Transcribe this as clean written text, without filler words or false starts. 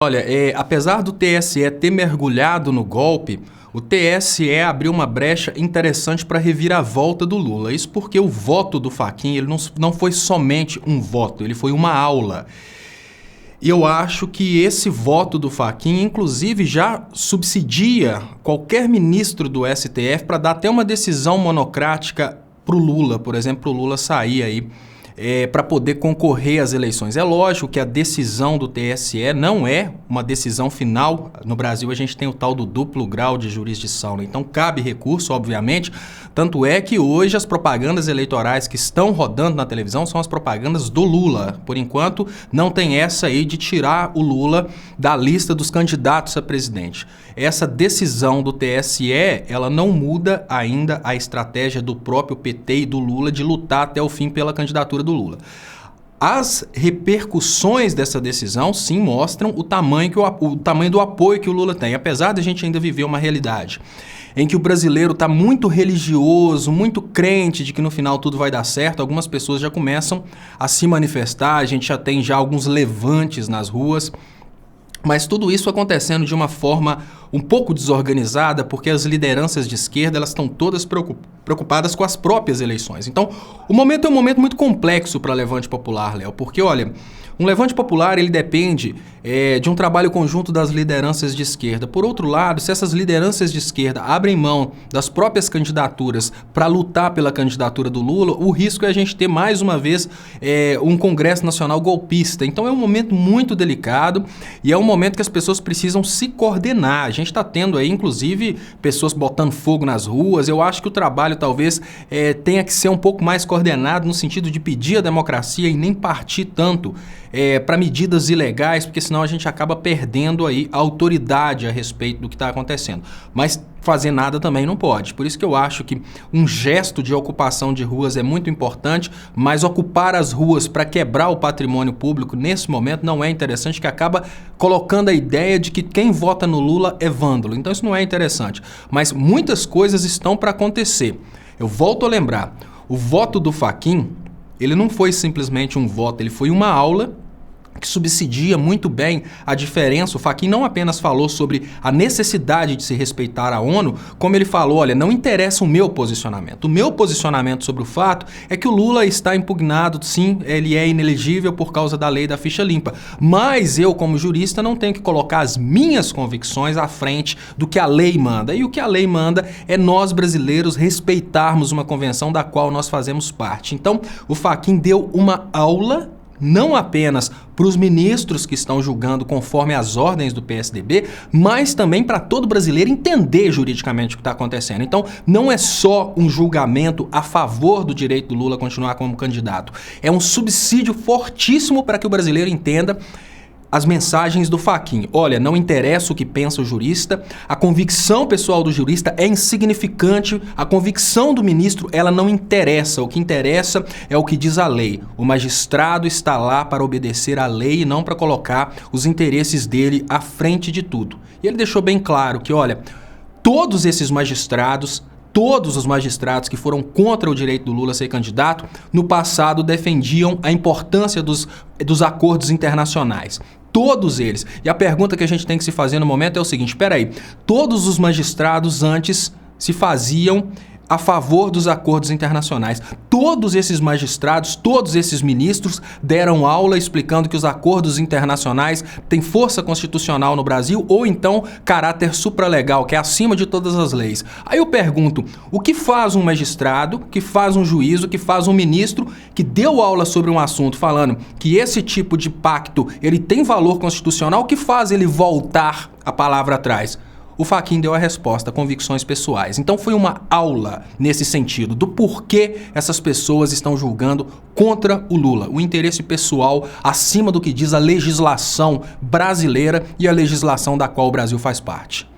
Olha, apesar do TSE ter mergulhado no golpe, o TSE abriu uma brecha interessante para a reviravolta do Lula. Isso porque o voto do Fachin ele não foi somente um voto, ele foi uma aula. E eu acho que esse voto do Fachin, inclusive, já subsidia qualquer ministro do STF para dar até uma decisão monocrática para o Lula, por exemplo, para o Lula sair aí para poder concorrer às eleições. É lógico que a decisão do TSE não é uma decisão final. No Brasil a gente tem o tal do duplo grau de jurisdição, né? Então cabe recurso, obviamente. Tanto é que hoje as propagandas eleitorais que estão rodando na televisão são as propagandas do Lula. Por enquanto não tem essa aí de tirar o Lula da lista dos candidatos a presidente. Essa decisão do TSE, ela não muda ainda a estratégia do próprio PT e do Lula de lutar até o fim pela candidatura do Lula. As repercussões dessa decisão, sim, mostram o tamanho do apoio que o Lula tem, apesar de a gente ainda viver uma realidade em que o brasileiro está muito religioso, muito crente de que no final tudo vai dar certo. Algumas pessoas já começam a se manifestar, a gente já tem alguns levantes nas ruas, mas tudo isso acontecendo de uma forma um pouco desorganizada, porque as lideranças de esquerda elas estão todas preocupadas com as próprias eleições. Então, o momento é um momento muito complexo para Levante Popular, Léo, porque, olha, um Levante Popular ele depende de um trabalho conjunto das lideranças de esquerda. Por outro lado, se essas lideranças de esquerda abrem mão das próprias candidaturas para lutar pela candidatura do Lula, o risco é a gente ter mais uma vez um Congresso Nacional golpista. Então é um momento muito delicado e é um momento que as pessoas precisam se coordenar. A gente está tendo aí, inclusive, pessoas botando fogo nas ruas. Eu acho que o trabalho talvez tenha que ser um pouco mais coordenado no sentido de pedir a democracia e nem partir tanto para medidas ilegais, porque senão a gente acaba perdendo aí a autoridade a respeito do que está acontecendo. Mas fazer nada também não pode. Por isso que eu acho que um gesto de ocupação de ruas é muito importante, mas ocupar as ruas para quebrar o patrimônio público nesse momento não é interessante, que acaba colocando a ideia de que quem vota no Lula é vândalo. Então isso não é interessante. Mas muitas coisas estão para acontecer. Eu volto a lembrar, o voto do Fachin, ele não foi simplesmente um voto, ele foi uma aula que subsidia muito bem a diferença. O Fachin não apenas falou sobre a necessidade de se respeitar a ONU, como ele falou, olha, não interessa o meu posicionamento. O meu posicionamento sobre o fato é que o Lula está impugnado, sim, ele é inelegível por causa da lei da ficha limpa. Mas eu, como jurista, não tenho que colocar as minhas convicções à frente do que a lei manda. E o que a lei manda é nós, brasileiros, respeitarmos uma convenção da qual nós fazemos parte. Então, o Fachin deu uma aula não apenas para os ministros que estão julgando conforme as ordens do PSDB, mas também para todo brasileiro entender juridicamente o que está acontecendo. Então, não é só um julgamento a favor do direito do Lula continuar como candidato. É um subsídio fortíssimo para que o brasileiro entenda as mensagens do Fachin. Olha, não interessa o que pensa o jurista, a convicção pessoal do jurista é insignificante, a convicção do ministro, ela não interessa. O que interessa é o que diz a lei. O magistrado está lá para obedecer à lei e não para colocar os interesses dele à frente de tudo. E ele deixou bem claro que, olha, todos os magistrados que foram contra o direito do Lula ser candidato, no passado defendiam a importância dos acordos internacionais. Todos eles. E a pergunta que a gente tem que se fazer no momento é o seguinte, espera aí, todos os magistrados antes se faziam a favor dos acordos internacionais. Todos esses magistrados, todos esses ministros deram aula explicando que os acordos internacionais têm força constitucional no Brasil ou então caráter supralegal, que é acima de todas as leis. Aí eu pergunto, o que faz um magistrado, que faz um juiz, o que faz um ministro que deu aula sobre um assunto falando que esse tipo de pacto ele tem valor constitucional, o que faz ele voltar a palavra atrás? O Fachin deu a resposta, convicções pessoais. Então foi uma aula nesse sentido, do porquê essas pessoas estão julgando contra o Lula. O interesse pessoal acima do que diz a legislação brasileira e a legislação da qual o Brasil faz parte.